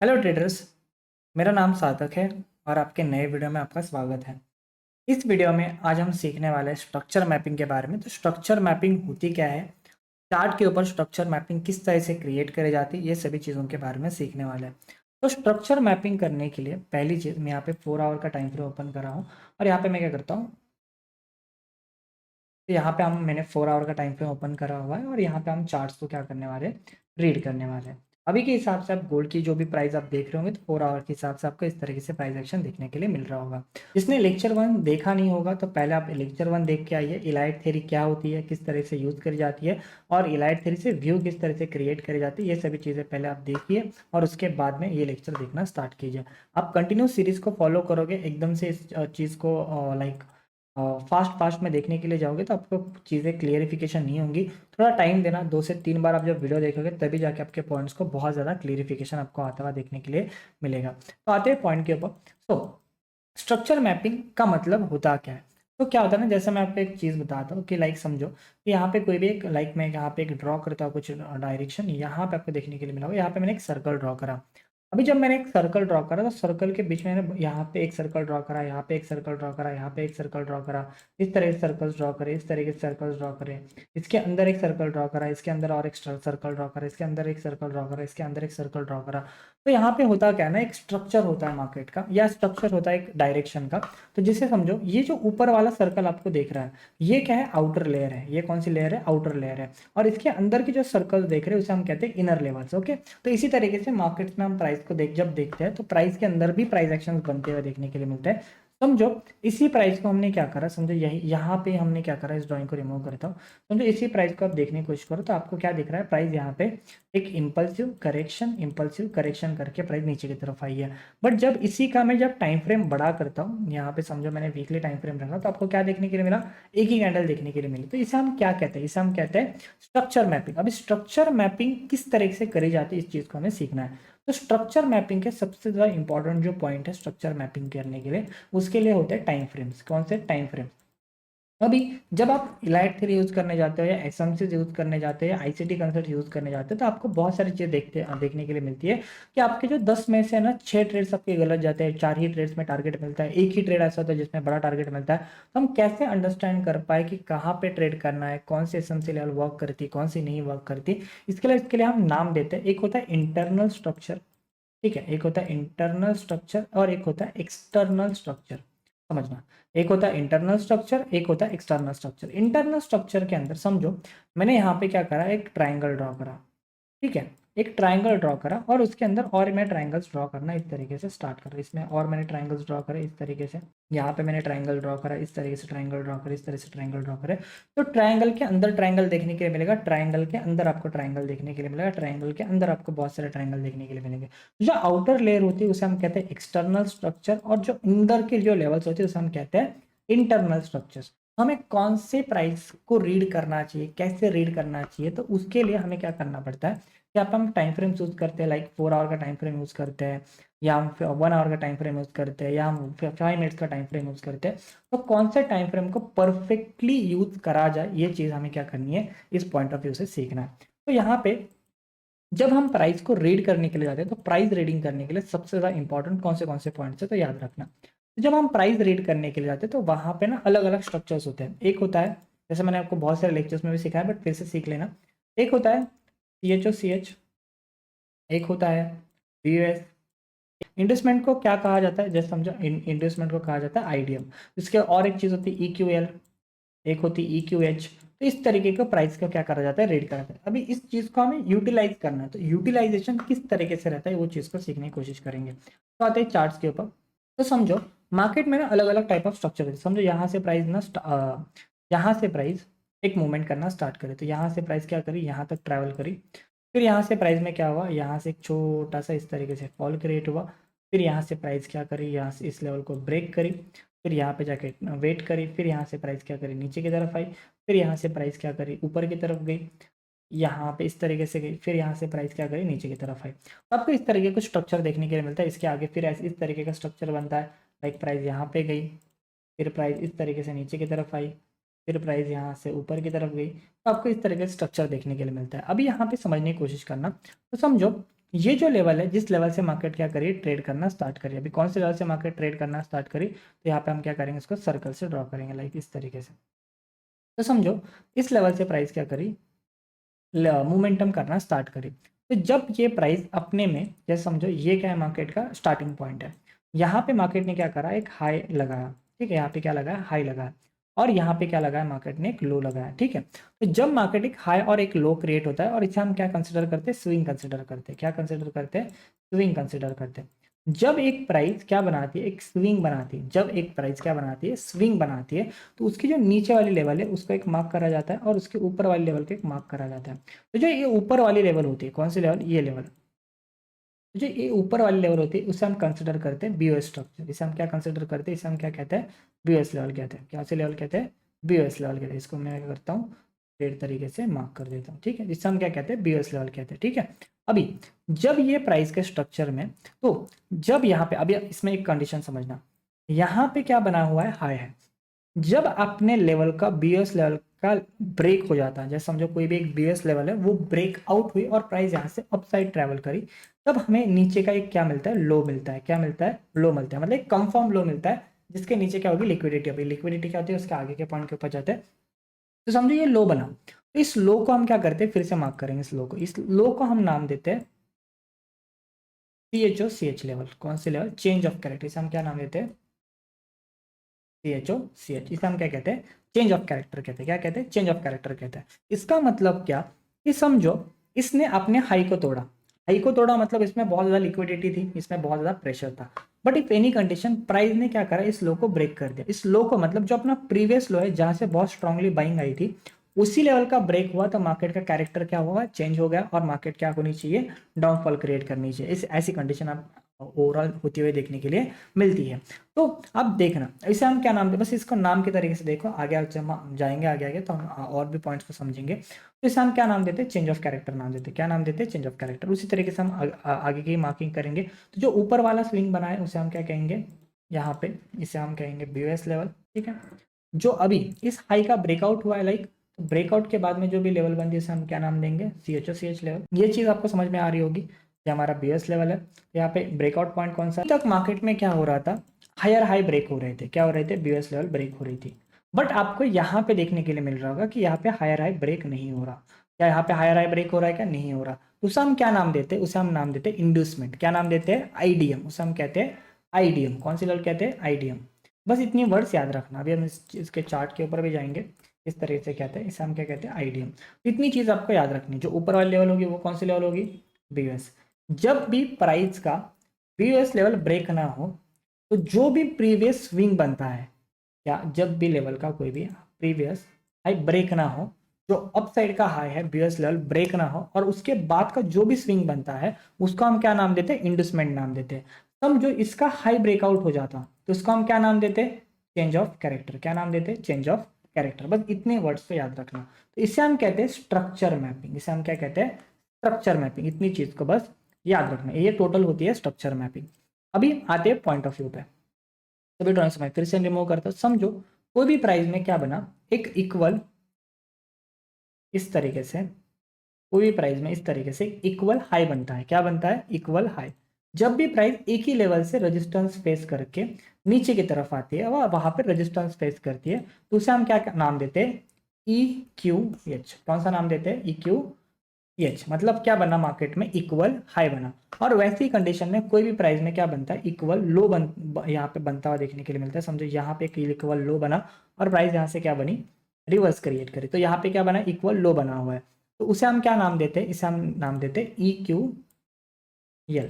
Hello traders. मेरा नाम सार्थक है और आपके नए वीडियो में आपका स्वागत है। इस वीडियो में आज हम सीखने वाले हैं स्ट्रक्चर मैपिंग के बारे में। तो स्ट्रक्चर मैपिंग होती क्या है, चार्ट के ऊपर स्ट्रक्चर मैपिंग किस तरह से क्रिएट करे जाती है, ये सभी चीज़ों के बारे में सीखने वाले हैं। तो स्ट्रक्चर मैपिंग करने के लिए पहली चीज़, मैं यहाँ पे 4 आवर का टाइम फ्रेम ओपन कर रहा हूँ और यहाँ पे मैं क्या करता हूँ, तो यहाँ पे मैंने 4 आवर का टाइम फ्रेम ओपन करा हुआ है और यहाँ पे हम चार्ट्स को क्या करने वाले हैं, रीड करने वाले हैं। अभी के हिसाब से आप गोल्ड की जो भी प्राइस आप देख रहे होंगे तो 4 आवर के हिसाब से आपको इस तरीके से प्राइस एक्शन देखने के लिए मिल रहा होगा। जिसने लेक्चर 1 देखा नहीं होगा तो पहले आप लेक्चर 1 देख के आइए। इलाइट थ्योरी क्या होती है, किस तरह से यूज़ करी जाती है और इलाइट थ्योरी से व्यू किस तरह से क्रिएट करी जाती है, ये सभी चीज़ें पहले आप देखिए और उसके बाद में ये लेक्चर देखना स्टार्ट कीजिए। आप कंटिन्यू सीरीज़ को फॉलो करोगे, एकदम से इस चीज़ को लाइक फास्ट फास्ट में देखने के लिए जाओगे तो आपको चीज़ें क्लियरिफिकेशन नहीं होंगी। थोड़ा टाइम देना, 2 से 3 बार आप जब वीडियो देखोगे तभी जाके आपके पॉइंट्स को बहुत ज़्यादा क्लियरिफिकेशन आपको आता हुआ देखने के लिए मिलेगा। तो आते हैं पॉइंट के ऊपर। तो स्ट्रक्चर मैपिंग का मतलब होता क्या है। तो क्या होता है ना, जैसे मैं आपको एक चीज़ बताता हूँ कि लाइक समझो कि यहाँ पे कोई भी एक लाइक मैं यहाँ पे एक ड्रॉ करता हूँ कुछ डायरेक्शन, यहाँ पे आपको देखने के लिए मिला होगा। यहाँ पे मैंने एक सर्कल ड्रॉ करा। अभी जब मैंने एक सर्कल ड्रॉ करा तो सर्कल के बीच में मैंने यहाँ पे एक सर्कल ड्रॉ करा, यहाँ पे एक सर्कल ड्रॉ करा, यहाँ पे एक सर्कल ड्रॉ करा। इस तरह के सर्कल्स ड्रॉ करे, इस तरह के सर्कल्स ड्रॉ करे। इसके अंदर एक सर्कल ड्रॉ करा, इसके अंदर और एक सर्कल ड्रॉ करा, इसके अंदर एक सर्कल ड्रॉ करा, इसके अंदर एक सर्कल ड्रॉ करा। तो यहाँ पे होता क्या है ना, एक स्ट्रक्चर होता है मार्केट का या स्ट्रक्चर होता है एक डायरेक्शन का। तो जिसे समझो, ये जो ऊपर वाला सर्कल आपको देख रहा है ये क्या है, आउटर लेयर है। ये कौन सी लेयर है, आउटर लेयर है। और इसके अंदर की जो सर्कल देख रहे हैं उसे हम कहते हैं इनर लेवल्स। ओके, तो इसी तरीके से मार्केट्स में हम प्राइस को जब देखते हैं तो प्राइस के अंदर भी प्राइस एक्शन बनते हुए देखने के लिए मिलते हैं। समझो इसी प्राइस को हमने क्या करा, समझो यही यहाँ पे हमने क्या करा, इस ड्राइंग को रिमूव करता हूँ। समझो इसी प्राइस को आप देखने की कोशिश करो तो आपको क्या दिख रहा है, प्राइस यहाँ पे एक इम्पल्सिव करेक्शन करके प्राइस नीचे की तरफ आई है। बट जब इसी का मैं जब टाइम फ्रेम बड़ा करता हूँ, यहाँ पे समझो मैंने वीकली टाइम फ्रेम रखा तो आपको क्या देखने के लिए मिला, एक ही कैंडल देखने के लिए मिली। तो इसे हम क्या कहते हैं, इसे हम कहते हैं स्ट्रक्चर मैपिंग। अभी स्ट्रक्चर मैपिंग किस तरह से करी जाती है, इस चीज़ को हमें सीखना है। तो स्ट्रक्चर मैपिंग के सबसे ज़्यादा इंपॉर्टेंट जो पॉइंट है स्ट्रक्चर मैपिंग करने के लिए, उसके लिए होते हैं टाइम फ्रेम्स। कौन से टाइम फ्रेम। अभी जब आप इलाइट थ्योरी यूज़ करने जाते हो या एसएमसीज यूज़ करने जाते हो या आईसीटी कंसेप्ट यूज़ करने जाते हो तो आपको बहुत सारी चीज़ें देखने के लिए मिलती है कि आपके जो 10 में से ना 6 ट्रेड्स आपके गलत जाते हैं, 4 ही ट्रेड्स में टारगेट मिलता है, एक ही ट्रेड ऐसा होता है जिसमें बड़ा टारगेट मिलता है। तो हम कैसे अंडरस्टैंड कर पाए कि कहाँ पे ट्रेड करना है, कौन सी एसएमसी लेवल वर्क करती, कौन सी नहीं वर्क करती। इसके लिए हम नाम देते हैं। एक होता है इंटरनल स्ट्रक्चर, ठीक है, एक होता है इंटरनल स्ट्रक्चर और एक होता है एक्सटर्नल स्ट्रक्चर। समझना, एक होता है इंटरनल स्ट्रक्चर, एक होता है एक्सटर्नल स्ट्रक्चर। इंटरनल स्ट्रक्चर के अंदर समझो मैंने यहाँ पे क्या करा, एक ट्राइंगल ड्रॉ करा, ठीक है, एक ट्राइंगल ड्रॉ करा और उसके अंदर और मैं ट्राइंगल्स ड्रॉ करना इस तरीके से स्टार्ट करा। इसमें और मैंने ट्राइंगल्स ड्रॉ करे इस तरीके से, यहाँ पे मैंने ट्राइंगल ड्रॉ करा, इस तरीके से ट्राइंगल ड्रॉ करे, इस तरह से ट्राइंगल ड्रॉ करे। तो ट्राइंगल के अंदर ट्राइंगल देखने के लिए मिलेगा, ट्राइंगल के अंदर आपको ट्राइंगल देखने के लिए मिलेगा, ट्राइंगल के अंदर आपको बहुत सारे ट्राइंगल देखने के लिए मिलेंगे। जो आउटर लेयर होती है उसे हम कहते हैं एक्सटर्नल स्ट्रक्चर और जो अंदर के जो लेवल्स होते हैं उसे हम कहते हैं इंटरनल स्ट्रक्चर्स। हमें कौन से प्राइस को रीड करना चाहिए, कैसे रीड करना चाहिए, तो उसके लिए हमें क्या करना पड़ता है कि आप हम टाइम फ्रेम यूज़ करते हैं, लाइक 4 आवर का टाइम फ्रेम यूज़ करते हैं या हम 1 आवर का टाइम फ्रेम यूज़ करते हैं या हम 5 मिनट्स का टाइम फ्रेम यूज़ करते हैं। तो कौन से टाइम फ्रेम को परफेक्टली यूज़ करा जाए, ये चीज़ हमें क्या करनी है, इस पॉइंट ऑफ व्यू से सीखना है। तो यहाँ पे जब हम प्राइस को रीड करने के लिए जाते हैं तो प्राइस रीडिंग करने के लिए सबसे ज़्यादा इंपॉर्टेंट कौन से पॉइंट्स है, तो याद रखना। तो जब हम प्राइस रीड करने के लिए जाते हैं तो वहाँ पे ना अलग अलग स्ट्रक्चर्स होते हैं। एक होता है, जैसे मैंने आपको बहुत सारे लेक्चर्स में भी सिखाया बट फिर से सीख लेना। एक होता है CHOCH, एक होता है VUS। इंडस्टमेंट को क्या कहा जाता है, जैसे समझो इंडस्टमेंट को कहा जाता है IDM। इसके और एक चीज़ होती है EQL, एक होती है EQH। तो इस तरीके का प्राइस का क्या करा जाता है, रेट करा जाता है। अभी इस चीज़ को हमें यूटिलाइज करना है, तो यूटिलाइजेशन किस तरीके से रहता है वो चीज़ को सीखने की कोशिश करेंगे। तो आते हैं चार्ट्स के ऊपर। तो समझो मार्केट में ना अलग अलग टाइप ऑफ स्ट्रक्चर है। समझो यहाँ से प्राइस ना यहाँ से प्राइस एक मूवमेंट करना स्टार्ट करे, तो यहाँ से प्राइस क्या करी, यहाँ तक ट्रैवल करी। फिर यहाँ से प्राइस में क्या हुआ, यहाँ से एक छोटा सा इस तरीके से फॉल क्रिएट हुआ। फिर यहाँ से प्राइस क्या करी, यहाँ से इस लेवल को ब्रेक करी। फिर यहाँ पे जाके वेट करी। फिर यहाँ से प्राइस क्या करी, नीचे की तरफ आई। फिर यहाँ से प्राइस क्या करी, ऊपर की तरफ गई, यहाँ पे इस तरीके से गई। फिर यहाँ से प्राइस क्या करी, नीचे की तरफ आई। तो आपको इस तरीके का स्ट्रक्चर देखने के लिए मिलता है। इसके आगे फिर ऐसे इस तरीके का स्ट्रक्चर बनता है, लाइक प्राइस यहाँ पे गई, फिर प्राइस इस तरीके से नीचे की तरफ आई, फिर प्राइस यहाँ से ऊपर की तरफ गई। तो आपको इस तरीके से स्ट्रक्चर देखने के लिए मिलता है। अभी यहाँ पे समझने की कोशिश करना। तो समझो ये जो लेवल है, जिस लेवल से मार्केट क्या करिए ट्रेड करना स्टार्ट करिए, अभी कौन से लेवल से मार्केट ट्रेड करना स्टार्ट करी, तो यहाँ पे हम क्या करेंगे, इसको सर्कल से ड्रॉ करेंगे लाइक इस तरीके से। तो समझो इस लेवल से प्राइस क्या करी, मोमेंटम करना स्टार्ट करी। तो जब ये प्राइस अपने में, जैसे समझो ये क्या है, मार्केट का स्टार्टिंग पॉइंट है, यहाँ पे मार्केट ने क्या करा, एक हाई लगाया, ठीक है, यहाँ पे क्या लगाया, हाई लगाया, और यहाँ पे क्या लगाया, मार्केट ने एक लो लगाया, ठीक है। तो जब मार्केट एक हाई और एक लो क्रिएट होता है, और इसे हम क्या कंसिडर करते हैं, स्विंग कंसिडर करते हैं, क्या कंसिडर करते हैं, स्विंग कंसिडर करते हैं। जब एक प्राइस क्या बनाती है, एक स्विंग बनाती है, जब एक प्राइस क्या बनाती है, स्विंग बनाती है, तो उसकी जो नीचे वाली लेवल है उसको एक मार्क करा जाता है, और उसके ऊपर वाली लेवल को एक मार्क करा जाता है। तो जो ये ऊपर वाली लेवल होती है, कौन सी लेवल, ये लेवल, जो ये ऊपर वाली लेवल होती है उसे हम कंसिडर करते हैं बीओएस स्ट्रक्चर। इसे हम क्या कंसिडर करते हैं, इसे हम क्या कहते हैं, बीओएस लेवल कहते हैं। क्या से लेवल कहते हैं, बीओएस लेवल कहते हैं। इसको मैं क्या करता हूँ, रेड तरीके से मार्क कर देता हूँ, ठीक है। जिससे हम क्या कहते हैं, बीओएस लेवल कहते हैं, ठीक है। अभी जब ये प्राइस के स्ट्रक्चर में, तो जब यहाँ पे, अभी इसमें एक कंडीशन समझना, यहाँ पे क्या बना हुआ है, हाई है। जब अपने लेवल का बीएस लेवल का ब्रेक हो जाता है, जैसे समझो कोई भी एक बीएस लेवल है वो ब्रेक आउट हुई और प्राइस यहाँ से अपसाइड ट्रेवल करी, तब हमें नीचे का एक क्या मिलता है, लो मिलता है। क्या मिलता है, लो मिलता है, मतलब एक कंफर्म लो मिलता है, जिसके नीचे क्या होगी, लिक्विडिटी। अभी लिक्विडिटी क्या होती है, उसके आगे के पॉइंट के ऊपर जाते हैं। तो समझो ये लो बना, तो इस लो को हम क्या करते हैं, फिर से मार्क करेंगे इस लो को हम नाम देते हैं CHO CH लेवल। कौन से लेवल, चेंज ऑफ कैरेक्टर। इसे हम क्या नाम देते हैं, CHO CH। इसे हम क्या कहते हैं, चेंज ऑफ कैरेक्टर कहते हैं। क्या कहते हैं, चेंज ऑफ कैरेक्टर कहते हैं। इसका मतलब क्या, कि समझो इसने अपने हाई को तोड़ा, हाई को तोड़ा मतलब इसमें बहुत ज्यादा लिक्विडिटी थी, इसमें बहुत ज्यादा प्रेशर था, but if any condition price ने क्या करा, इस लो को ब्रेक कर दिया। इस लो को मतलब जो अपना प्रीवियस लो है, जहां से बहुत स्ट्रांगली बाइंग आई थी, उसी लेवल का ब्रेक हुआ, तो मार्केट का कैरेक्टर क्या हुआ, चेंज हो गया, और मार्केट क्या होनी चाहिए, डाउनफॉल क्रिएट करनी चाहिए। इस ऐसी कंडीशन आप ओवरऑल होती हुई देखने के लिए मिलती है। तो अब देखना इसे हम क्या नाम दें, बस इसको नाम के तरीके से देखो, आगे जब हम जाएंगे आगे आगे तो हम और भी पॉइंट्स को समझेंगे। तो इसे हम क्या नाम देते हैं, चेंज ऑफ कैरेक्टर नाम देते हैं। क्या नाम देते हैं, चेंज ऑफ कैरेक्टर। उसी तरीके से हम आगे की मार्किंग करेंगे। तो जो ऊपर वाला स्विंग बना है उसे हम क्या कहेंगे, यहाँ पे इसे हम कहेंगे बीओएस लेवल, ठीक है। जो अभी इस हाई का ब्रेकआउट हुआ है, लाइक तो ब्रेकआउट के बाद में जो भी लेवल बनती है उसे हम क्या नाम देंगे, CHO CH लेवल। ये चीज आपको समझ में आ रही होगी। ये हमारा बीएस लेवल है। यहाँ पे ब्रेकआउट पॉइंट कौन सा, तक मार्केट में क्या हो रहा था, हायर हाई ब्रेक हो रहे थे, क्या हो रहे थे, बीएस लेवल ब्रेक हो रही थी। बट आपको यहाँ पे देखने के लिए मिल रहा होगा कि यहाँ पे हायर हाई ब्रेक नहीं हो रहा। क्या यहाँ पे हायर हाई ब्रेक हो रहा है, क्या नहीं हो रहा। उसे हम क्या नाम देते हैं, उसे हम नाम देते हैं इंड्यूसमेंट। क्या नाम देते हैं, आईडीएम। उसे हम कहते हैं आईडीएम। कौन सी लेवल कहते हैं, आईडीएम। बस इतनी वर्ड्स याद रखना। अभी हम इसके चार्ट के ऊपर भी जाएंगे, इस तरीके से कहते हैं, इसे हम क्या कहते हैं, आईडीएम। इतनी चीज आपको याद रखनी। जो ऊपर वाली लेवल होगी वो कौन सी लेवल होगी, बीएस। जब भी प्राइस का बीएस लेवल ब्रेक ना हो, तो जो भी प्रीवियस स्विंग बनता है, या जब भी लेवल का कोई भी प्रीवियस हाई ब्रेक ना हो, जो अप साइड का हाई है बीएस लेवल ब्रेक ना हो, और उसके बाद का जो भी स्विंग बनता है उसको हम क्या नाम देते हैं, इंडस्मेंट नाम देते हैं। समझो इसका हाई ब्रेकआउट हो जाता तो उसको हम क्या नाम देते हैं, चेंज ऑफ कैरेक्टर। क्या नाम देते हैं, चेंज ऑफ कैरेक्टर। बस इतने वर्ड्स को याद रखना। तो इसे हम कहते हैं स्ट्रक्चर मैपिंग। इसे हम क्या कहते हैं, स्ट्रक्चर मैपिंग। इतनी चीज को बस याद रखना, ये टोटल होती है स्ट्रक्चर मैपिंग। अभी आते हैं पॉइंट ऑफ व्यू पे। सभी ड्रॉइंग समय फिर से रिमूव करता हूं। समझो कोई भी प्राइस में क्या बना, एक इक्वल, इस तरीके से कोई भी प्राइस में इस तरीके से इक्वल हाई बनता है। क्या बनता है, इक्वल हाई। जब भी प्राइस एक ही लेवल से रेजिस्टेंस फेस करके नीचे की तरफ आती है, वहां पर रेजिस्टेंस फेस करती है, तो उसे हम क्या नाम देते हैं, EQH। कौन सा नाम देते हैं, EQH। मतलब क्या बना, मार्केट में इक्वल हाई बना। और वैसी कंडीशन में कोई भी प्राइस में क्या बनता है, इक्वल लो यहाँ पे बनता हुआ देखने के लिए मिलता है। समझो यहाँ पे एक इक्वल लो बना, और प्राइस यहाँ से क्या बनी, रिवर्स क्रिएट करी, तो यहाँ पे क्या बना, इक्वल लो बना हुआ है। तो उसे हम क्या नाम देते हैं, इसे हम नाम देते हैं EQL।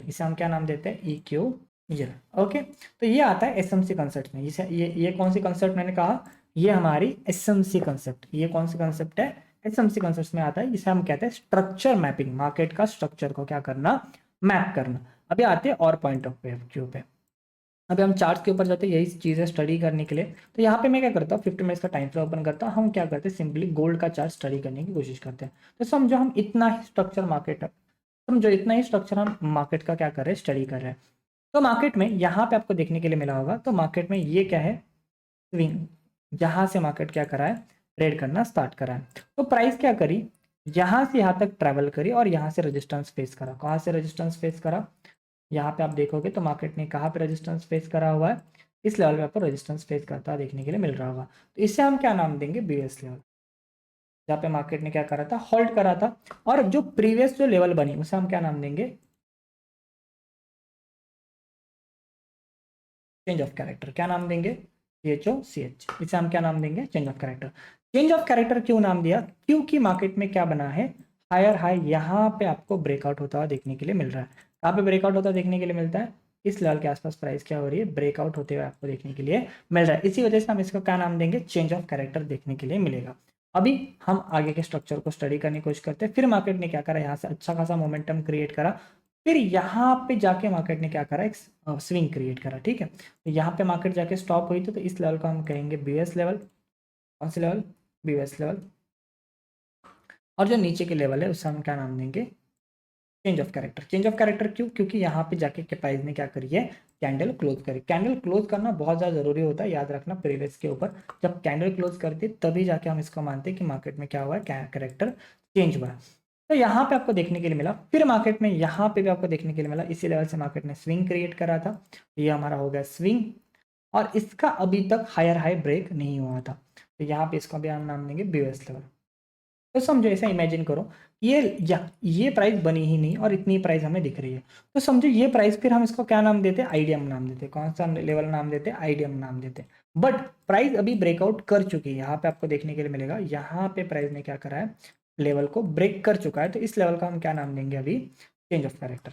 इसे हम क्या नाम देते हैं, EQL। ओके। तो ये आता है SMC कंसेप्ट में। ये कौन सी कंसेप्ट मैंने कहा, ये हमारी SMC कंसेप्ट। ये कौन सी कंसेप्ट है, SMC कंसेप्ट में आता है। इसे हम कहते हैं स्ट्रक्चर मैपिंग। मार्केट का स्ट्रक्चर को क्या करना, मैप करना। अभी आते हैं और पॉइंट ऑफ व्यू पे। अभी हम चार्ट के ऊपर जाते हैं, यही चीज़ स्टडी करने के लिए। तो यहाँ पे मैं क्या करता हूँ, 50 मिनट्स का टाइम फ्रेम ओपन करता हूँ। हम क्या करते हैं, सिंपली गोल्ड का चार्ट स्टडी करने की कोशिश करते हैं। तो समझो हम इतना ही स्ट्रक्चर मार्केट, समझो इतना ही स्ट्रक्चर हम मार्केट का क्या कर रहे हैं, स्टडी कर रहे हैं। तो मार्केट में यहाँ पे आपको देखने के लिए मिला होगा, तो मार्केट में ये क्या है, स्विंग, जहाँ से मार्केट क्या करा है, ट्रेड करना स्टार्ट करा है। तो प्राइस क्या करी, यहाँ से यहाँ तक ट्रैवल करी और यहाँ से रेजिस्टेंस फेस करा। कहाँ से रेजिस्टेंस फेस करा? यहाँ पे आप देखोगे तो मार्केट ने कहाँ पे रेजिस्टेंस फेस करा हुआ है, इस लेवल पे आपको रेजिस्टेंस फेस करता हुआ देखने के लिए मिल रहा होगा। तो इसे हम क्या नाम देंगे? BS level. जहाँ पे मार्केट ने क्या करा था? होल्ड करा था। और जो प्रीवियस जो लेवल बनी उसे हम क्या नाम देंगे? Change of character. क्या नाम देंगे? CHOCH। इसे हम क्या नाम देंगे? Change of character. Change of character क्यों नाम दिया? क्योंकि मार्केट में क्या बना है? हायर हाई यहाँ पे आपको ब्रेकआउट होता हुआ देखने के लिए मिल रहा है। कहाँ पे ब्रेकआउट होता देखने के लिए मिलता है? इस लेवल के आसपास प्राइस क्या हो रही है? ब्रेकआउट होते हुए आपको देखने के लिए मिल रहा है। इसी वजह से हम इसको क्या नाम देंगे? चेंज ऑफ कैरेक्टर देखने के लिए मिलेगा। अभी हम आगे के स्ट्रक्चर को स्टडी करने की कोशिश करते हैं। फिर मार्केट ने क्या करा? यहाँ से अच्छा खासा मोमेंटम क्रिएट करा। फिर यहाँ पे जाके मार्केट ने क्या करा? एक स्विंग क्रिएट करा। ठीक है, तो यहाँ पे मार्केट जाके स्टॉप हुई थी, तो इस लेवल को हम कहेंगे बीएस लेवल। कौन से लेवल? BS level. और जो नीचे के लेवल है उसे हम क्या नाम देंगे? Change of character. Change of character क्यों? क्योंकि यहाँ पे जाके के प्राइस ने क्या करी है? कैंडल क्लोज करी। कैंडल क्लोज करना बहुत ज़्यादा जरूरी होता है, याद रखना प्रीवियस के ऊपर। जब कैंडल क्लोज करती है तभी जाके हम इसको मानते हैं कि मार्केट में क्या हुआ है? कैरेक्टर चेंज हुआ है। तो यहाँ पे आपको देखने के लिए मिला। फिर मार्केट में यहाँ पे भी आपको देखने के लिए मिला, इसी लेवल से मार्केट ने स्विंग क्रिएट करा था। ये हमारा हो गया स्विंग। और इसका अभी तक हायर हाई ब्रेक नहीं हुआ था, तो यहाँ पे इसको भी हम नाम देंगे बीएस लेवल। तो समझो, ऐसा इमेजिन करो, ये प्राइस बनी ही नहीं और इतनी प्राइस हमें दिख रही है। तो समझो ये प्राइस, फिर हम इसको क्या नाम देते? आईडीएम नाम देते। कौन सा लेवल नाम देते? आईडीएम नाम देते। बट प्राइस अभी ब्रेकआउट कर चुकी है। यहाँ पे आपको देखने के लिए मिलेगा, यहाँ पे प्राइस ने क्या करा है? लेवल को ब्रेक कर चुका है। तो इस लेवल का हम क्या नाम देंगे अभी? Change of character.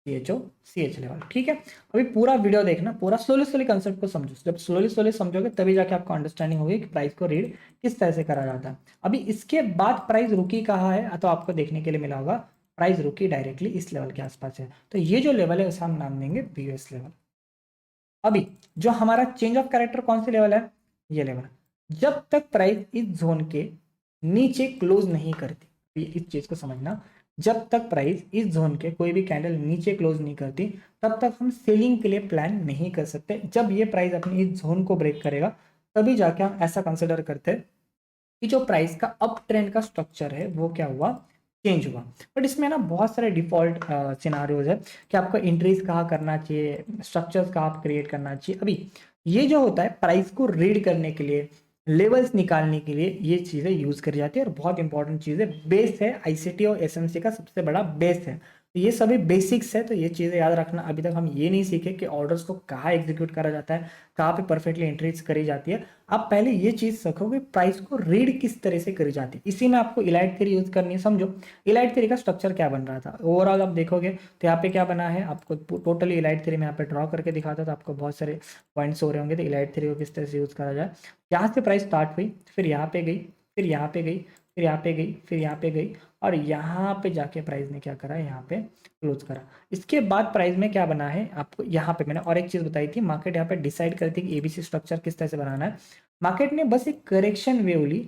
CHO CH level. ठीक है, अभी पूरा वीडियो देखना, पूरा स्लोली स्लोली कंसेप्ट को समझो। जब स्लोली स्लोली समझोगे तभी जाके आपको अंडरस्टैंडिंग होगी कि प्राइस को रीड किस तरह से करा जाता है। अभी इसके बाद प्राइस रुकी कहाँ है? तो आपको देखने के लिए मिला होगा प्राइस रुकी डायरेक्टली इस लेवल के आसपास है। तो ये जो लेवल है उसे हम नाम देंगे बीएस लेवल। अभी जो हमारा चेंज ऑफ कैरेक्टर कौन से लेवल है? ये लेवल। जब तक प्राइस इस जोन के नीचे क्लोज नहीं करती, इस चीज को समझना, जब तक प्राइस इस जोन के कोई भी कैंडल नीचे क्लोज नहीं करती तब तक हम सेलिंग के लिए प्लान नहीं कर सकते। जब ये प्राइस अपनी इस जोन को ब्रेक करेगा तभी जाके हम ऐसा कंसिडर करते हैं कि जो प्राइस का अप ट्रेंड का स्ट्रक्चर है वो क्या हुआ? चेंज हुआ। बट इसमें ना बहुत सारे डिफॉल्ट सिनारियोज है कि आपको एंट्रीज कहाँ करना चाहिए, स्ट्रक्चर्स कहाँ आप क्रिएट करना चाहिए। अभी ये जो होता है प्राइस को रीड करने के लिए, लेवल्स निकालने के लिए ये चीज़ें यूज करी जाती है और बहुत इंपॉर्टेंट चीज़ है, बेस है। आईसीटी और एसएमसी का सबसे बड़ा बेस है। तो ये सभी बेसिक्स है, तो ये चीज़ें याद रखना। अभी तक हम ये नहीं सीखे कि ऑर्डर्स को कहाँ एग्जीक्यूट करा जाता है, कहाँ पे परफेक्टली एंट्रीज करी जाती है। आप पहले ये चीज़ सीखो कि प्राइस को रीड किस तरह से करी जाती है। इसी में आपको इलाइट थ्योरी यूज करनी है। समझो इलाइट थ्योरी का स्ट्रक्चर क्या बन रहा था। ओवरऑल आप देखोगे तो यहाँ पे क्या बना है, आपको टोटली इलाइट थ्योरी में यहाँ पे ड्रॉ करके दिखाता था, आपको बहुत सारे पॉइंट्स हो रहे होंगे। तो इलाइट थ्योरी को किस तरह से यूज करा जाए, यहाँ से प्राइस स्टार्ट हुई, फिर यहाँ पे गई, फिर यहाँ पे गई, फिर यहाँ पे गई, फिर यहाँ पे गई, और यहाँ पे जाके प्राइस ने क्या करा? यहाँ पे क्लोज करा। इसके बाद प्राइस में क्या बना है आपको? यहाँ पे मैंने और एक चीज बताई थी, मार्केट यहाँ पे डिसाइड करती है कि एबीसी स्ट्रक्चर किस तरह से बनाना है। मार्केट ने बस एक करेक्शन वेव ली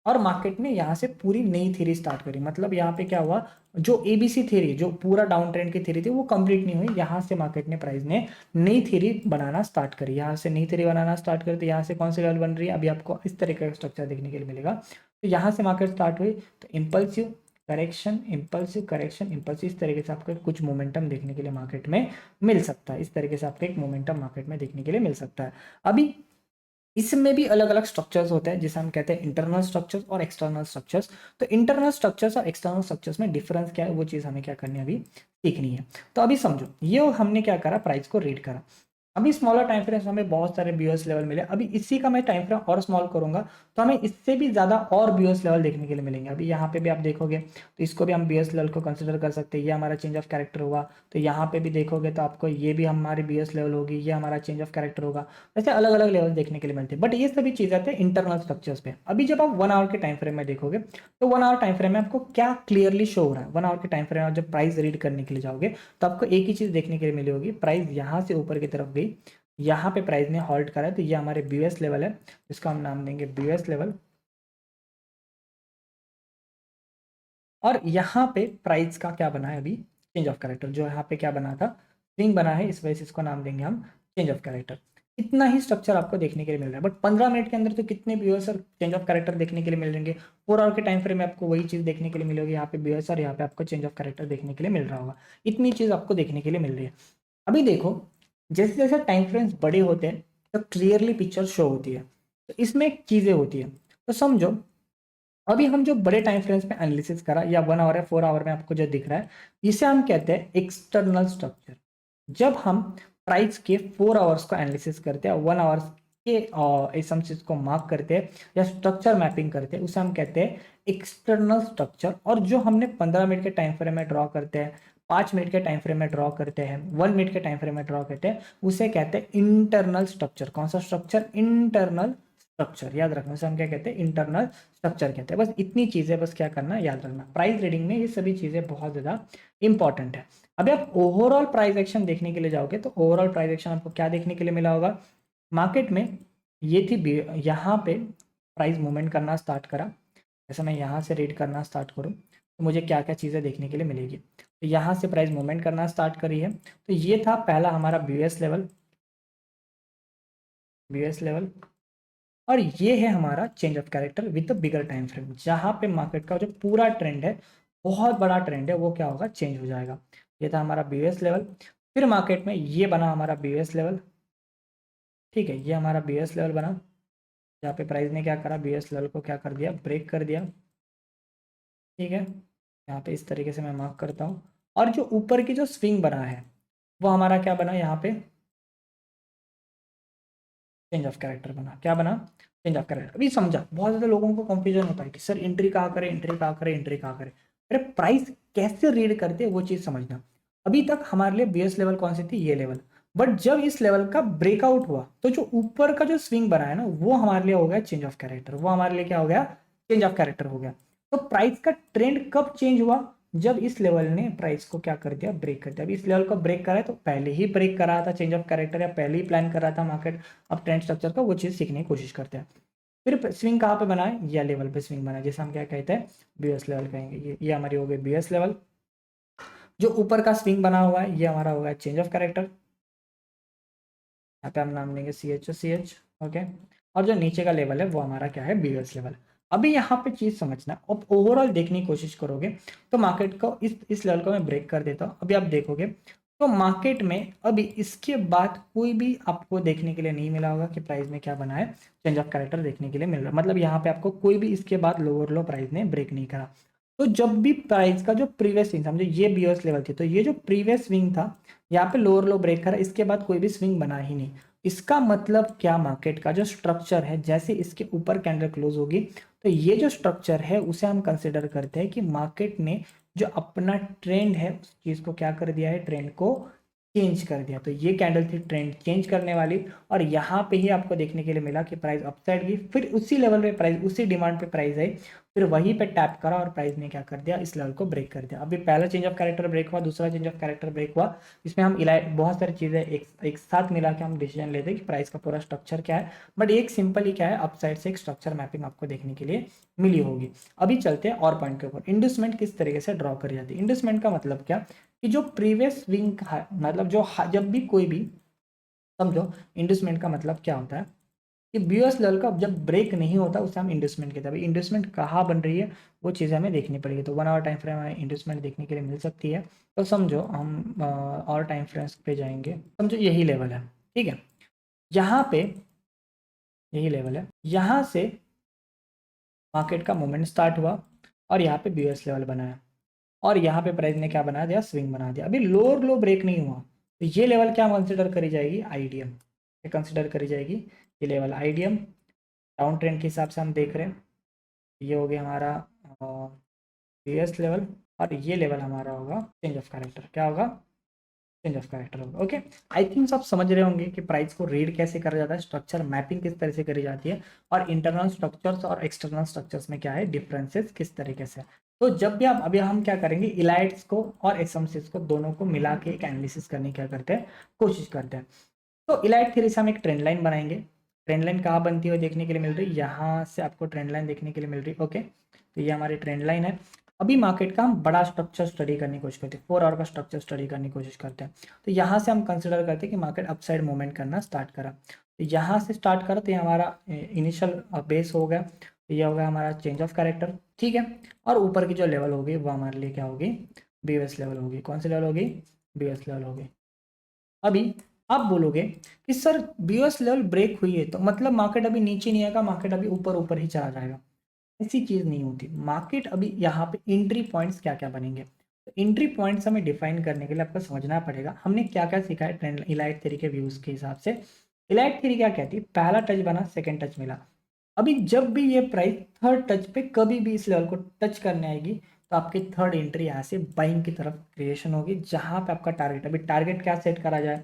और मार्केट ने यहाँ से पूरी नई थ्योरी स्टार्ट करी। मतलब यहाँ पे क्या हुआ, जो एबीसी थ्योरी, जो पूरा डाउन ट्रेंड की थ्योरी थी वो कंप्लीट नहीं हुई। यहाँ से मार्केट ने, प्राइस ने नई थ्योरी बनाना स्टार्ट करी। यहाँ से नई थ्योरी बनाना स्टार्ट करी, तो यहाँ से कौन सी लेवल बन रही है? अभी आपको इस तरह का स्ट्रक्चर देखने के लिए मिलेगा। तो यहाँ से मार्केट स्टार्ट हुई, तो impulsive correction, impulsive correction, impulsive, इस तरीके से आपको कुछ मोमेंटम देखने के लिए मार्केट में मिल सकता है। इस तरीके से आपको एक मोमेंटम मार्केट में देखने के लिए मिल सकता है। अभी इसमें भी अलग अलग स्ट्रक्चर्स होते हैं जिसे हम कहते हैं इंटरनल स्ट्रक्चर्स और एक्सटर्नल स्ट्रक्चर्स। तो इंटरनल स्ट्रक्चर्स और एक्सटर्नल स्ट्रक्चर्स में डिफरेंस क्या है, वो चीज़ हमें क्या करनी है? अभी सीखनी है। तो अभी समझो, ये हमने क्या करा? प्राइस को रीड करा। अभी स्मॉलर टाइम फ्रेम हमें बहुत सारे बीओएस लेवल मिले। अभी इसी का मैं टाइम फ्रेम और स्मॉल करूंगा तो हमें इससे भी ज्यादा और बीओएस लेवल देखने के लिए मिलेंगे। अभी यहाँ पे भी आप देखोगे तो इसको भी हम बीओएस लेवल को कंसिडर कर सकते हैं। ये हमारा चेंज ऑफ कैरेक्टर हुआ। तो यहाँ पे भी देखोगे तो आपको ये भी हमारी बीओएस लेवल होगी, ये हमारा चेंज ऑफ कैरेक्टर होगा। वैसे अलग अलग लेवल देखने के लिए मिलते हैं, बट ये सभी चीजें आते हैं इंटरनल स्ट्रक्चर्स पे। अभी जब आप 1 आवर के टाइम फ्रेम में देखोगे तो 1 आवर टाइम फ्रेम में आपको क्या क्लियरली शो हो रहा है? 1 आवर के टाइम फ्रेम में जब प्राइस रीड करने के लिए जाओगे तो आपको एक ही चीज देखने के लिए मिली होगी, प्राइस यहाँ से ऊपर की तरफ गई, यहाँ पे प्राइस ने हॉल्ट करा है। तो ये हमारे बीएस लेवल है, इसका हम नाम देंगे बीएस लेवल। और यहाँ पे प्राइस का क्या बना है? अभी चेंज ऑफ कैरेक्टर। जो यहाँ पे क्या बना था? स्विंग बना है, इस वजह से इसको नाम देंगे हम चेंज ऑफ कैरेक्टर। इतना ही स्ट्रक्चर आपको देखने के लिए मिल रहा है। बट 15 मिनट के अंदर तो कितने बीओएस और चेंज ऑफ कैरेक्टर देखने के लिए मिल जाएंगे। 4 आवर के टाइम फ्रेम में आपको वही चीज़ देखने के लिए मिलेगी, यहाँ पे बीओएस और यहाँ पे आपको चेंज ऑफ कैरेक्टर देखने के लिए मिल रहा होगा। इतनी चीज़ आपको देखने के लिए मिल रही है। अभी देखो, जैसे जैसे टाइम फ्रेम्स बड़े होते हैं तो क्लियरली पिक्चर शो होती है। तो इसमें एक चीज़ें होती है, तो समझो अभी हम जो बड़े टाइम फ्रेम्स में एनालिसिस करा, या 1 आवर या 4 आवर में आपको जो दिख रहा है, इसे हम कहते हैं एक्सटर्नल स्ट्रक्चर। जब हम प्राइस के 4 आवर्स को एनालिसिस करते हैं, 1 आवर्स के इस हम चीज को मार्क करते हैं या स्ट्रक्चर मैपिंग करते हैं, उसे हम कहते हैं एक्सटर्नल स्ट्रक्चर। और जो हमने 15 मिनट के टाइम फ्रेम में ड्रॉ करते हैं, 5 मिनट के टाइम फ्रेम में ड्रॉ करते हैं, 1 मिनट के टाइम फ्रेम में ड्रॉ करते हैं, उसे कहते हैं इंटरनल स्ट्रक्चर। कौन सा स्ट्रक्चर? Internal structure. याद रखना, उसे हम क्या कहते हैं? इंटरनल स्ट्रक्चर कहते हैं। बस इतनी चीजें बस क्या करना, याद रखना। प्राइस रीडिंग में ये सभी चीजें बहुत ज्यादा इंपॉर्टेंट है। अभी आप ओवरऑल प्राइस एक्शन देखने के लिए जाओगे तो ओवरऑल प्राइस एक्शन आपको क्या देखने के लिए मिला होगा? मार्केट में ये थी यहाँ पे प्राइस मूवमेंट करना स्टार्ट करा। जैसे मैं यहाँ से रीड करना स्टार्ट करूँ तो मुझे क्या क्या चीज़ें देखने के लिए मिलेगी। तो यहाँ से प्राइस मूवमेंट करना स्टार्ट करी है, तो ये था पहला हमारा बीएस लेवल, बीएस लेवल। और ये है हमारा change of character with bigger time frame, जहाँ पे मार्केट का जो पूरा ट्रेंड है, बहुत बड़ा ट्रेंड है, वो क्या होगा? चेंज हो जाएगा। ये था हमारा बीएस लेवल। फिर मार्केट में ये बना हमारा बीएस लेवल। ठीक है, ये हमारा बीएस लेवल बना, जहाँ पे प्राइस ने क्या करा? बीएस लेवल को क्या कर दिया? ब्रेक कर दिया। ठीक है, यहाँ पे इस तरीके से मैं मार्क करता हूँ। और जो ऊपर की जो स्विंग बना है, वो हमारा क्या बना? यहाँ पे चेंज ऑफ कैरेक्टर बना। क्या बना? Change of character. अभी समझा, बहुत ज़्यादा लोगों को कंफ्यूजन होता है कि सर एंट्री कहाँ करें, एंट्री कहाँ करें, एंट्री कहाँ करें। अरे प्राइस कैसे रीड करते हैं वो चीज़ समझना। अभी तक हमारे लिए बीएस लेवल कौन सी थी? ये लेवल। बट जब इस लेवल का ब्रेकआउट हुआ तो जो ऊपर का जो स्विंग बना है ना, वो हमारे लिए हो गया चेंज ऑफ कैरेक्टर। वो हमारे लिए क्या हो गया? चेंज ऑफ कैरेक्टर हो गया। तो प्राइस का ट्रेंड कब चेंज हुआ? जब इस लेवल ने प्राइस को क्या कर दिया? ब्रेक कर दिया। अभी इस लेवल को ब्रेक करा है, तो पहले ही ब्रेक करा था चेंज ऑफ कैरेक्टर, या पहले ही प्लान कर रहा था मार्केट अब ट्रेंड स्ट्रक्चर का, वो चीज़ सीखने की कोशिश करते हैं। फिर स्विंग कहाँ पे बनाए? या लेवल पे स्विंग बनाए, जैसे हम क्या कहते हैं? बीएस लेवल कहेंगे। ये हमारी हो गई बीएस लेवल। जो ऊपर का स्विंग बना हुआ है, ये हमारा होगा चेंज ऑफ कैरेक्टर। यहाँ पे हम नाम लेंगे सी एच। ओके। और जो नीचे का लेवल है वो हमारा क्या है? BS level. अभी यहाँ पे चीज़ समझना, अब ओवरऑल देखने की कोशिश करोगे तो मार्केट को इस लेवल को मैं ब्रेक कर देता हूँ। अभी आप देखोगे तो मार्केट में अभी इसके बाद कोई भी आपको देखने के लिए नहीं मिला होगा कि प्राइस में क्या बना है? चेंज ऑफ कैरेक्टर देखने के लिए मिल रहा है। मतलब यहाँ पे आपको कोई भी इसके बाद लोअर लो प्राइस ने ब्रेक नहीं करा। तो जब भी प्राइस का जो प्रीवियस स्विंग, समझो ये बीएस लेवल थी, तो ये जो प्रीवियस स्विंग था, यहाँ पे लोअर लो ब्रेक करा, इसके बाद कोई भी स्विंग बना ही नहीं। इसका मतलब क्या? मार्केट का जो स्ट्रक्चर है, जैसे इसके ऊपर कैंडल क्लोज होगी तो ये जो स्ट्रक्चर है उसे हम कंसिडर करते हैं कि मार्केट ने जो अपना ट्रेंड है उस चीज को क्या कर दिया है? ट्रेंड को चेंज कर दिया। तो ये कैंडल थी ट्रेंड चेंज करने वाली, और यहाँ पे ही आपको देखने के लिए मिला कि प्राइस अपसाइड गई, फिर उसी लेवल पे प्राइस, उसी डिमांड पे प्राइस आई, फिर वहीं पे टैप करा और प्राइस ने क्या कर दिया? इस लेवल को ब्रेक कर दिया। अभी पहला चेंज ऑफ कैरेक्टर ब्रेक हुआ, दूसरा चेंज ऑफ कैरेक्टर ब्रेक हुआ। इसमें हम बहुत सारी चीज़ें एक साथ मिला के हम डिसीजन लेते हैं कि प्राइस का पूरा स्ट्रक्चर क्या है। बट एक सिंपल ही क्या है, अपसाइड से एक स्ट्रक्चर मैपिंग आपको देखने के लिए मिली होगी। अभी चलते हैं और पॉइंट के ऊपर। इंडस्टमेंट किस तरीके से ड्रॉ करी जाती है? इंडस्टमेंट का मतलब क्या कि जो प्रीवियस विंग है, मतलब जो जब भी कोई भी, समझो इंडस्टमेंट का मतलब क्या होता है कि बीएस लेवल का जब ब्रेक नहीं होता उसे हम इंडस्टमेंट कहते हैं। इंडस्टमेंट कहाँ बन रही है वो चीज़ हमें देखनी पड़ेगी। तो 1 आवर टाइम फ्रेम हमें इंडस्टमेंट देखने के लिए मिल सकती है। तो समझो हम और टाइम फ्रेम्स पे जाएंगे, समझो यही लेवल है। ठीक है, यहाँ पे यही लेवल है, यहाँ से मार्केट का मूवमेंट स्टार्ट हुआ और यहाँ पे बीएस लेवल बनाया, और यहाँ पे प्राइस ने क्या बना दिया? स्विंग बना दिया। अभी लोअर लो ब्रेक नहीं हुआ, तो ये लेवल क्या कंसिडर करी जाएगी? आईडीएम। ये कंसिडर करी जाएगी ये लेवल आईडीएम। डाउन ट्रेंड के हिसाब से हम देख रहे हैं, ये हो गया हमारा बीएस लेवल, और ये लेवल हमारा होगा चेंज ऑफ कैरेक्टर। क्या होगा? चेंज ऑफ कैरेक्टर होगा। ओके, आई थिंक आप समझ रहे होंगे कि प्राइस को रीड कैसे करा जाता है, स्ट्रक्चर मैपिंग किस तरह से करी जाती है, और इंटरनल स्ट्रक्चर्स और एक्सटर्नल स्ट्रक्चर्स में क्या है डिफरेंसेस किस तरीके से। तो जब भी आप, अभी हम क्या करेंगे, इलाइट्स को और एसएमसीज को दोनों को मिला के एक एनालिसिस करने की क्या करते हैं? कोशिश करते हैं। तो इलाइट थ्योरी से हम एक ट्रेंड लाइन बनाएंगे। ट्रेंड लाइन कहाँ बनती है देखने के लिए मिल रही है? यहाँ से आपको ट्रेंड लाइन देखने के लिए मिल रही है। ओके, तो ये हमारी ट्रेंड लाइन है। अभी मार्केट का हम बड़ा स्ट्रक्चर स्टडी करने की कोशिश करते हैं, 4 आवर का स्ट्रक्चर स्टडी करने की कोशिश करते हैं। तो यहाँ से हम कंसिडर करते हैं कि मार्केट अपसाइड मूवमेंट करना स्टार्ट करा। तो यहाँ से स्टार्ट करो तो ये हमारा इनिशियल बेस हो गया, तो ये होगा हमारा चेंज ऑफ कैरेक्टर, ठीक है। और ऊपर की जो लेवल होगी वो हमारे लिए क्या होगी, बीओएस लेवल होगी। कौन सी लेवल होगी, बीओएस लेवल होगी। अभी आप बोलोगे कि सर बीओएस लेवल ब्रेक हुई है तो मतलब मार्केट अभी नीचे नहीं आएगा, मार्केट अभी ऊपर ऊपर ही चला जाएगा। ऐसी चीज़ नहीं होती। मार्केट अभी यहाँ पे एंट्री पॉइंट्स क्या क्या बनेंगे, तो एंट्री पॉइंट्स हमें डिफाइन करने के लिए आपको समझना पड़ेगा हमने क्या क्या सीखा है ट्रेंड इलाइट थ्योरी के व्यूज़ के हिसाब से। इलाइट थ्योरी क्या कहती है, पहला टच बना, सेकंड टच मिला। अभी जब भी ये प्राइस थर्ड टच पे कभी भी इस लेवल को टच करने आएगी तो आपकी थर्ड एंट्री यहाँ से बाइंग की तरफ क्रिएशन होगी, जहां पे आपका टारगेट, अभी टारगेट क्या सेट करा जाए,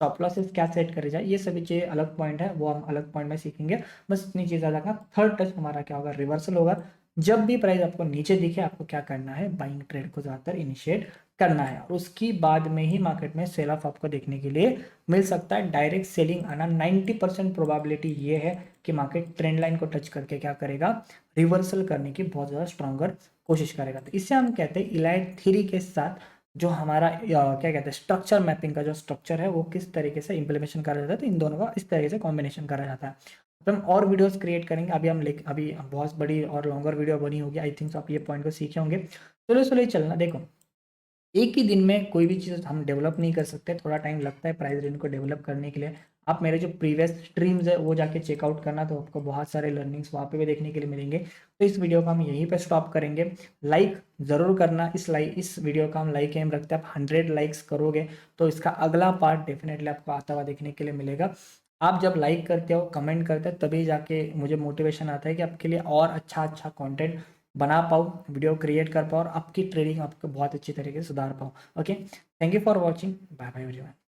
स्टॉप लॉसेस क्या सेट करे जाए, ये सभी चीज़ें अलग पॉइंट है, वो हम अलग पॉइंट में सीखेंगे। बस इतनी चीज़ याद रखना, थर्ड टच हमारा क्या होगा, रिवर्सल होगा। जब भी प्राइस आपको नीचे दिखे आपको क्या करना है, बाइंग ट्रेड को ज़्यादातर इनिशिएट करना है, और उसकी बाद में ही मार्केट में सेल ऑफ आपको देखने के लिए मिल सकता है। डायरेक्ट सेलिंग आना 90% प्रोबेबिलिटी ये है कि मार्केट ट्रेंड लाइन को टच करके क्या करेगा, रिवर्सल करने की बहुत ज़्यादा स्ट्रॉन्गर कोशिश करेगा। तो इससे हम कहते हैं इलाइट थ्योरी के साथ जो हमारा क्या कहते हैं स्ट्रक्चर मैपिंग का जो स्ट्रक्चर है वो किस तरीके से इंप्लीमेंटेशन करा जाता है, तो इन दोनों का इस तरीके से कॉम्बिनेशन करा जाता है। तो हम और वीडियोस क्रिएट करेंगे। अभी बहुत बड़ी और लॉन्गर वीडियो बनी होगी, आई थिंक आप ये पॉइंट को सीखे होंगे। चलो चलो चलना, देखो एक ही दिन में कोई भी चीज़ हम डेवलप नहीं कर सकते, थोड़ा टाइम लगता है प्राइस रेंज को डेवलप करने के लिए। आप मेरे जो प्रीवियस स्ट्रीम्स है वो जाके चेकआउट करना, तो आपको बहुत सारे लर्निंग्स वहाँ पे भी देखने के लिए मिलेंगे। तो इस वीडियो को हम यहीं पे स्टॉप करेंगे। लाइक ज़रूर करना, इस वीडियो का हम लाइक एम रखते हैं, आप 100 लाइक्स करोगे तो इसका अगला पार्ट डेफिनेटली आपको आता हुआ देखने के लिए मिलेगा। आप जब लाइक करते हो, कमेंट करते हो, तभी जाके मुझे मोटिवेशन आता है कि आपके लिए और अच्छा अच्छा कंटेंट बना पाऊँ, वीडियो क्रिएट कर पाऊँ और आपकी ट्रेडिंग आपको बहुत अच्छी तरीके से सुधार पाऊँ। Okay, thank you for watching, bye bye everyone.